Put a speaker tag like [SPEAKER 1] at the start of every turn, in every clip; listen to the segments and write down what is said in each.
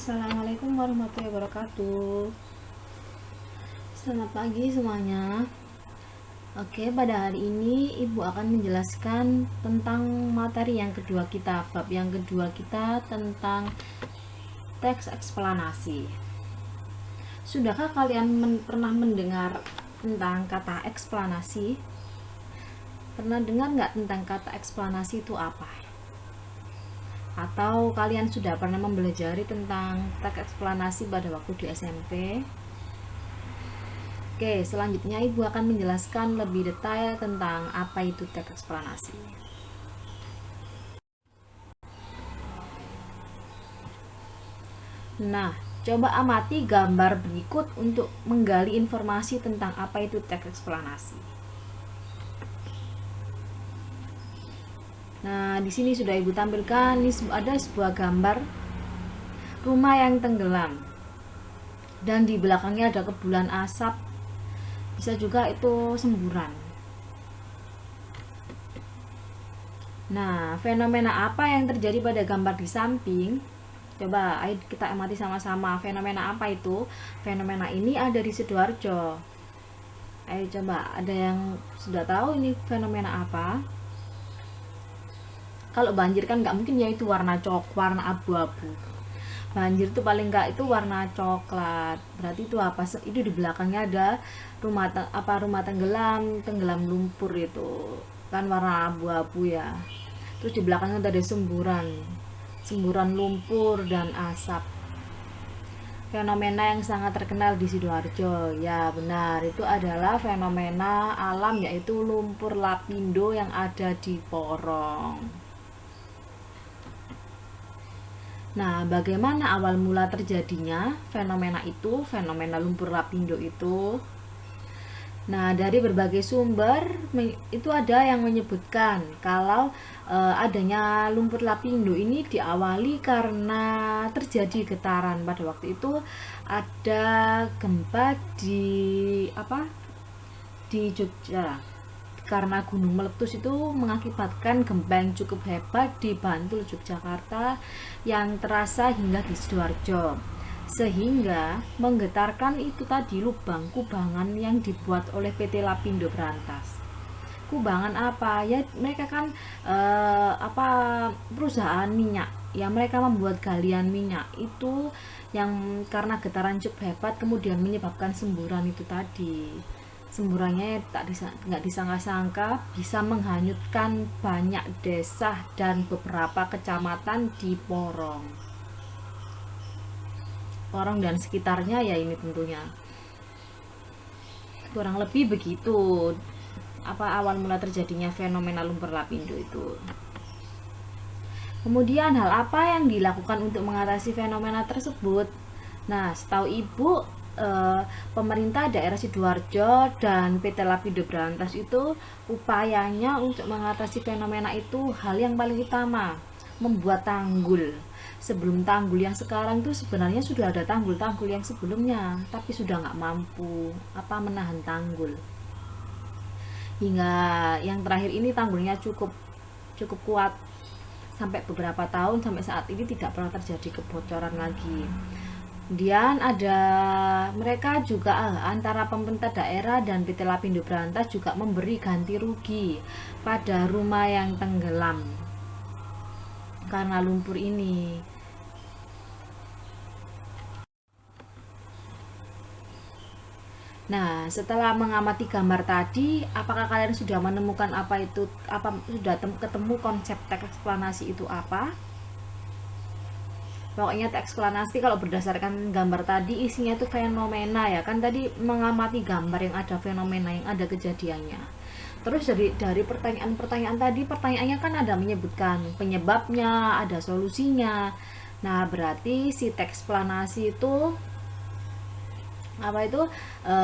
[SPEAKER 1] Assalamualaikum warahmatullahi wabarakatuh. Selamat pagi semuanya. Oke, pada hari ini Ibu akan menjelaskan tentang materi yang kedua kita, bab yang kedua kita tentang teks eksplanasi. Sudahkah kalian pernah mendengar tentang kata eksplanasi? Pernah dengar nggak tentang kata eksplanasi itu apa? Atau kalian sudah pernah mempelajari tentang teks eksplanasi pada waktu di SMP? Oke, selanjutnya Ibu akan menjelaskan lebih detail tentang apa itu teks eksplanasi. Nah, coba amati gambar berikut untuk menggali informasi tentang apa itu teks eksplanasi. Nah, di sini sudah Ibu tampilkan, ini ada sebuah gambar rumah yang tenggelam. Dan di belakangnya ada kepulan asap. Bisa juga itu semburan. Nah, fenomena apa yang terjadi pada gambar di samping? Coba ayo kita amati sama-sama. Fenomena apa itu? Fenomena ini ada di Sidoarjo. Ayo coba, ada yang sudah tahu ini fenomena apa? Kalau banjir kan nggak mungkin ya itu warna abu-abu. Banjir itu paling nggak itu warna coklat. Berarti itu apa? Itu di belakangnya ada rumah tenggelam lumpur itu. Kan warna abu-abu ya. Terus di belakangnya ada semburan lumpur dan asap. Fenomena yang sangat terkenal di Sidoarjo, ya benar, itu adalah fenomena alam yaitu lumpur lapindo yang ada di Porong. Nah, bagaimana awal mula terjadinya fenomena itu, fenomena lumpur lapindo itu? Nah, dari berbagai sumber itu ada yang menyebutkan kalau adanya lumpur lapindo ini diawali karena terjadi getaran. Pada waktu itu ada gempa di Jogja. Karena gunung meletus itu mengakibatkan gempa yang cukup hebat di Bantul, Yogyakarta yang terasa hingga di Sidoarjo, sehingga menggetarkan itu tadi lubang kubangan yang dibuat oleh PT Lapindo Brantas. Kubangan apa ya, mereka kan perusahaan minyak ya, mereka membuat galian minyak itu yang karena getaran cukup hebat kemudian menyebabkan semburan itu tadi. Semburannya nggak disangka-sangka bisa menghanyutkan banyak desa dan beberapa kecamatan di Porong dan sekitarnya ya, ini tentunya. Kurang lebih begitu awal mula terjadinya fenomena lumpur lapindo itu. Kemudian hal apa yang dilakukan untuk mengatasi fenomena tersebut? Nah, setahu Ibu, pemerintah daerah Sidoarjo dan PT Lapindo Brantas itu upayanya untuk mengatasi fenomena itu hal yang paling utama membuat tanggul. Sebelum tanggul yang sekarang itu sebenarnya sudah ada tanggul-tanggul yang sebelumnya, tapi sudah nggak mampu menahan tanggul. Hingga yang terakhir ini tanggulnya cukup kuat sampai beberapa tahun, sampai saat ini tidak pernah terjadi kebocoran lagi. Kemudian mereka juga antara pemerintah daerah dan PT Lapindo Brantas juga memberi ganti rugi pada rumah yang tenggelam karena lumpur ini. Nah, setelah mengamati gambar tadi, apakah kalian sudah menemukan sudah ketemu konsep teks eksplanasi itu apa? Pokoknya teks eksplanasi kalau berdasarkan gambar tadi isinya itu fenomena ya kan, tadi mengamati gambar yang ada fenomena, yang ada kejadiannya. Terus dari pertanyaan tadi, pertanyaannya kan ada menyebutkan penyebabnya, ada solusinya. Nah, berarti si teks eksplanasi itu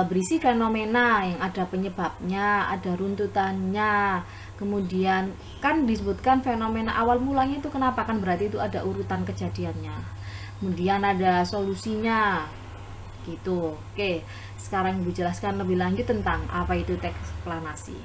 [SPEAKER 1] berisi fenomena yang ada penyebabnya, ada runtutannya. Kemudian kan disebutkan fenomena awal mulanya itu kenapa, kan berarti itu ada urutan kejadiannya. Kemudian ada solusinya gitu. Oke, sekarang Ibu jelaskan lebih lanjut tentang apa itu teks eksplanasi.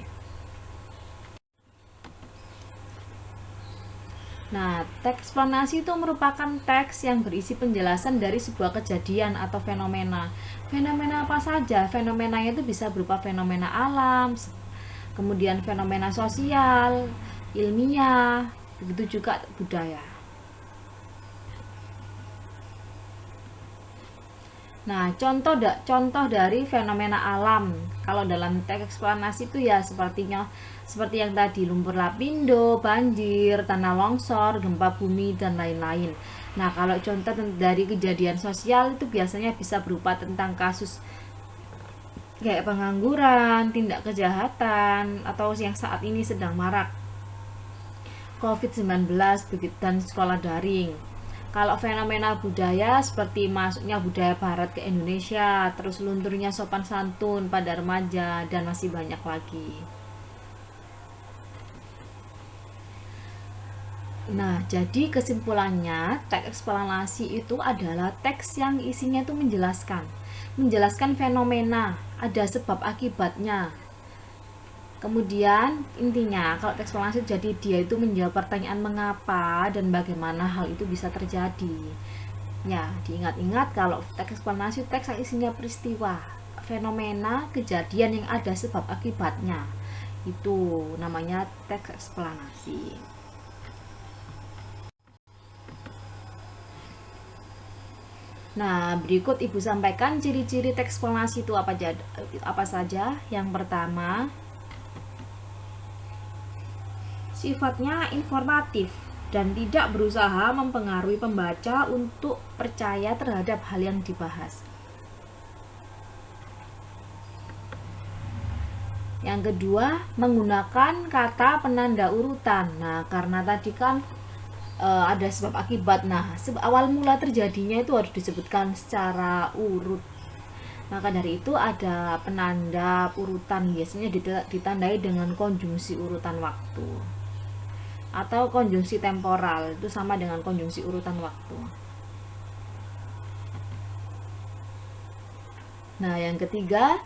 [SPEAKER 1] Nah, teks eksplanasi itu merupakan teks yang berisi penjelasan dari sebuah kejadian atau fenomena. Fenomena apa saja? Fenomenanya itu bisa berupa fenomena alam, kemudian fenomena sosial, ilmiah, begitu juga budaya. Nah, contoh dari fenomena alam. Kalau dalam teks eksplanasi itu ya seperti yang tadi, lumpur lapindo, banjir, tanah longsor, gempa bumi dan lain-lain. Nah, kalau contoh dari kejadian sosial itu biasanya bisa berupa tentang kasus kayak pengangguran, tindak kejahatan, atau yang saat ini sedang marak COVID-19 dan sekolah daring. Kalau fenomena budaya seperti masuknya budaya barat ke Indonesia, terus lunturnya sopan santun pada remaja, dan masih banyak lagi. Nah, jadi kesimpulannya, teks eksplanasi itu adalah teks yang isinya itu menjelaskan fenomena, ada sebab akibatnya. Kemudian intinya kalau teks eksplanasi jadi dia itu menjawab pertanyaan mengapa dan bagaimana hal itu bisa terjadi. Ya, diingat-ingat kalau teks eksplanasi teks yang isinya peristiwa, fenomena, kejadian yang ada sebab akibatnya. Itu namanya teks eksplanasi. Nah, berikut Ibu sampaikan ciri-ciri teks eksplanasi itu apa saja. Yang pertama, sifatnya informatif dan tidak berusaha mempengaruhi pembaca untuk percaya terhadap hal yang dibahas. Yang kedua, menggunakan kata penanda urutan. Nah, karena tadi kan ada sebab akibat. Nah, awal mula terjadinya itu harus disebutkan secara urut. Maka dari itu ada penanda urutan, biasanya ditandai dengan konjungsi urutan waktu atau konjungsi temporal, itu sama dengan konjungsi urutan waktu. Nah, yang ketiga,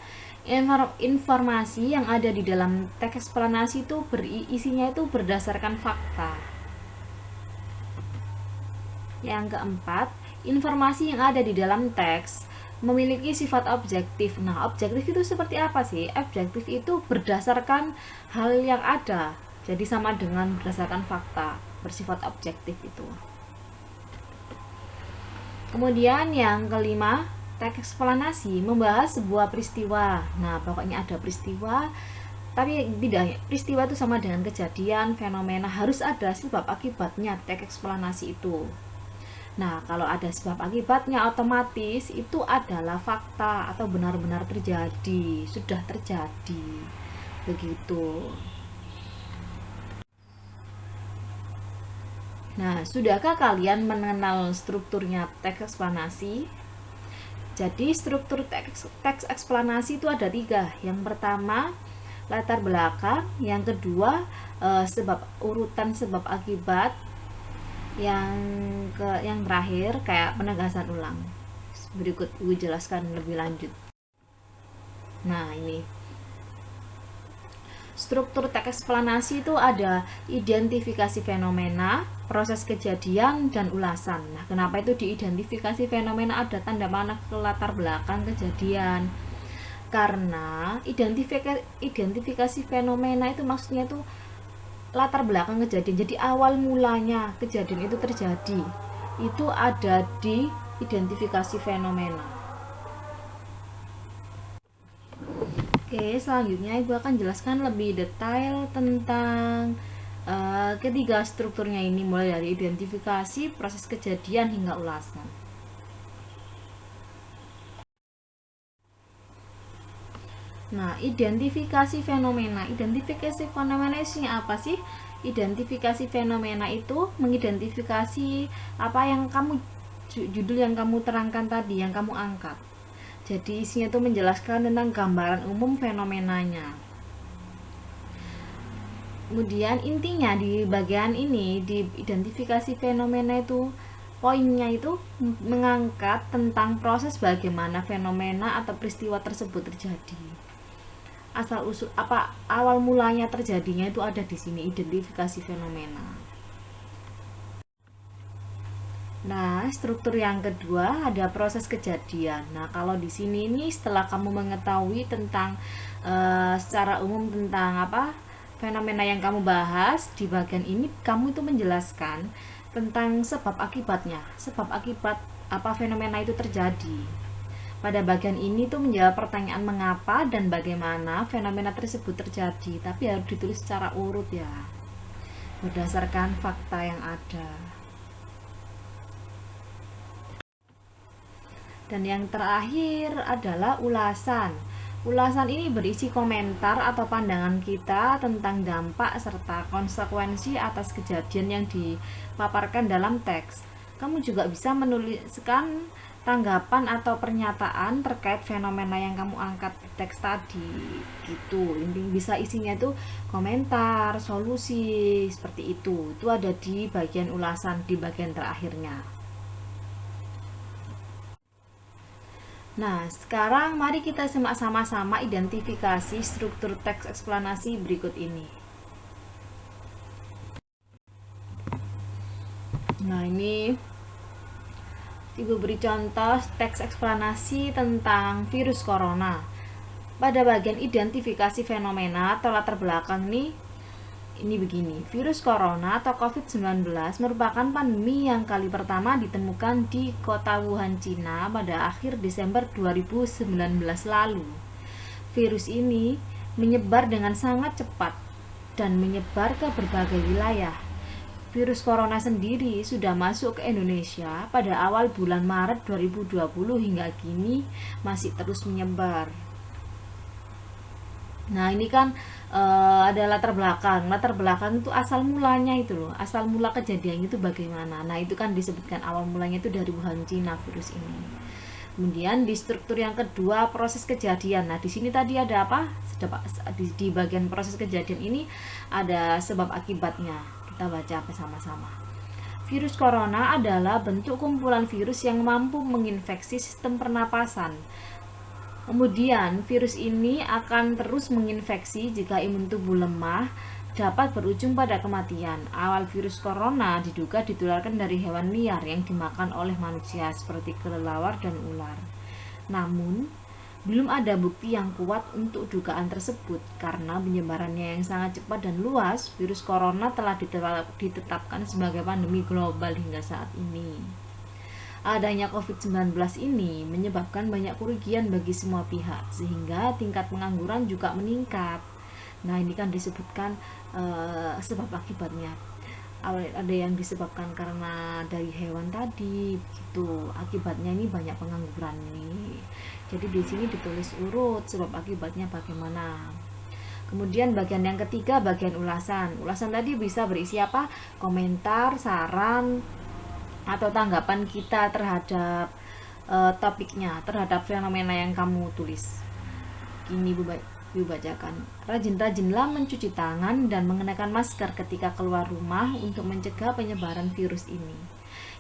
[SPEAKER 1] informasi yang ada di dalam teks eksplanasi itu isinya itu berdasarkan fakta. Yang keempat, informasi yang ada di dalam teks memiliki sifat objektif. Nah, objektif itu seperti apa sih? Objektif itu berdasarkan hal yang ada. Jadi sama dengan berdasarkan fakta, bersifat objektif itu. Kemudian yang kelima, teks eksplanasi membahas sebuah peristiwa. Nah, pokoknya ada peristiwa, tapi tidak peristiwa itu sama dengan kejadian, fenomena, harus ada sebab akibatnya teks eksplanasi itu. Nah, kalau ada sebab akibatnya otomatis itu adalah fakta atau benar-benar terjadi, sudah terjadi. Begitu. Nah, sudahkah kalian mengenal strukturnya teks eksplanasi? Jadi, struktur teks eksplanasi itu ada 3. Yang pertama, latar belakang. Yang kedua, urutan sebab akibat. Yang terakhir kayak penegasan ulang. Berikut Ibu jelaskan lebih lanjut. Nah, ini struktur teks eksplanasi itu ada identifikasi fenomena, proses kejadian, dan ulasan. Nah, kenapa itu diidentifikasi fenomena ada tanda panah ke latar belakang kejadian? Karena identifikasi fenomena itu maksudnya itu latar belakang kejadian. Jadi awal mulanya kejadian itu terjadi itu ada di identifikasi fenomena. Oke, selanjutnya Ibu akan jelaskan lebih detail tentang ketiga strukturnya ini, mulai dari identifikasi, proses kejadian, hingga ulasan. Nah, identifikasi fenomena. Identifikasi fenomena isinya apa sih? Identifikasi fenomena itu mengidentifikasi apa yang judul yang kamu terangkan tadi, yang kamu angkat. Jadi isinya itu menjelaskan tentang gambaran umum fenomenanya. Kemudian intinya di bagian ini, di identifikasi fenomena itu poinnya itu mengangkat tentang proses bagaimana fenomena atau peristiwa tersebut terjadi. Asal usul awal mulanya terjadinya itu ada di sini, identifikasi fenomena. Nah, struktur yang kedua ada proses kejadian. Nah, kalau di sini ini setelah kamu mengetahui tentang secara umum tentang apa fenomena yang kamu bahas di bagian ini, kamu itu menjelaskan tentang sebab akibatnya, sebab akibat apa fenomena itu terjadi. Pada bagian ini tuh menjawab pertanyaan mengapa dan bagaimana fenomena tersebut terjadi, tapi harus ditulis secara urut ya, berdasarkan fakta yang ada. Dan yang terakhir adalah ulasan. Ulasan ini berisi komentar atau pandangan kita tentang dampak serta konsekuensi atas kejadian yang dipaparkan dalam teks. Kamu juga bisa menuliskan tanggapan atau pernyataan terkait fenomena yang kamu angkat di teks tadi. Gitu. Intinya bisa isinya itu komentar, solusi, seperti itu. Itu ada di bagian ulasan di bagian terakhirnya. Nah, sekarang mari kita simak sama-sama identifikasi struktur teks eksplanasi berikut ini. Nah, ini Ibu beri contoh teks eksplanasi tentang virus corona. Pada bagian identifikasi fenomena atau latar belakang nih, ini begini, virus corona atau COVID-19 merupakan pandemi yang kali pertama ditemukan di kota Wuhan, Cina pada akhir Desember 2019 lalu. Virus ini menyebar dengan sangat cepat dan menyebar ke berbagai wilayah. Virus corona sendiri sudah masuk ke Indonesia pada awal bulan Maret 2020 hingga kini masih terus menyebar. Nah, ini kan ada latar belakang. Latar belakang itu asal mulanya itu loh. Asal mula kejadian itu bagaimana. Nah, itu kan disebutkan awal mulanya itu dari Wuhan, Cina virus ini. Kemudian di struktur yang kedua proses kejadian. Nah, di sini tadi ada apa? Di bagian proses kejadian ini ada sebab akibatnya. Kita baca bersama-sama. Virus corona adalah bentuk kumpulan virus yang mampu menginfeksi sistem pernapasan. Kemudian, virus ini akan terus menginfeksi jika imun tubuh lemah, dapat berujung pada kematian. Awal virus corona diduga ditularkan dari hewan liar yang dimakan oleh manusia seperti kelelawar dan ular. Namun, belum ada bukti yang kuat untuk dugaan tersebut karena penyebarannya yang sangat cepat dan luas. Virus corona telah ditetapkan sebagai pandemi global hingga saat ini. Adanya COVID-19 ini menyebabkan banyak kerugian bagi semua pihak sehingga tingkat pengangguran juga meningkat. Nah, ini kan disebutkan sebab akibatnya. Ada yang disebabkan karena dari hewan tadi, gitu. Akibatnya ini banyak pengangguran nih. Jadi di sini ditulis urut sebab akibatnya bagaimana. Kemudian bagian yang ketiga bagian ulasan. Ulasan tadi bisa berisi apa? Komentar, saran, atau tanggapan kita terhadap topiknya, terhadap fenomena yang kamu tulis. Ini Bu bacakan. Rajin-rajinlah mencuci tangan dan mengenakan masker ketika keluar rumah untuk mencegah penyebaran virus ini.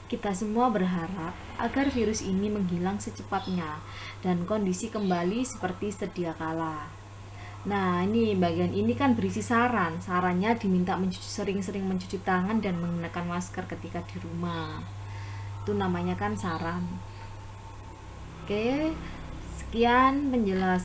[SPEAKER 1] Kita semua berharap agar virus ini menghilang secepatnya dan kondisi kembali seperti sedia kala. Nah, ini bagian ini kan berisi saran. Sarannya diminta sering-sering mencuci tangan dan mengenakan masker ketika di rumah. Itu namanya kan saran. Oke, sekian penjelasan.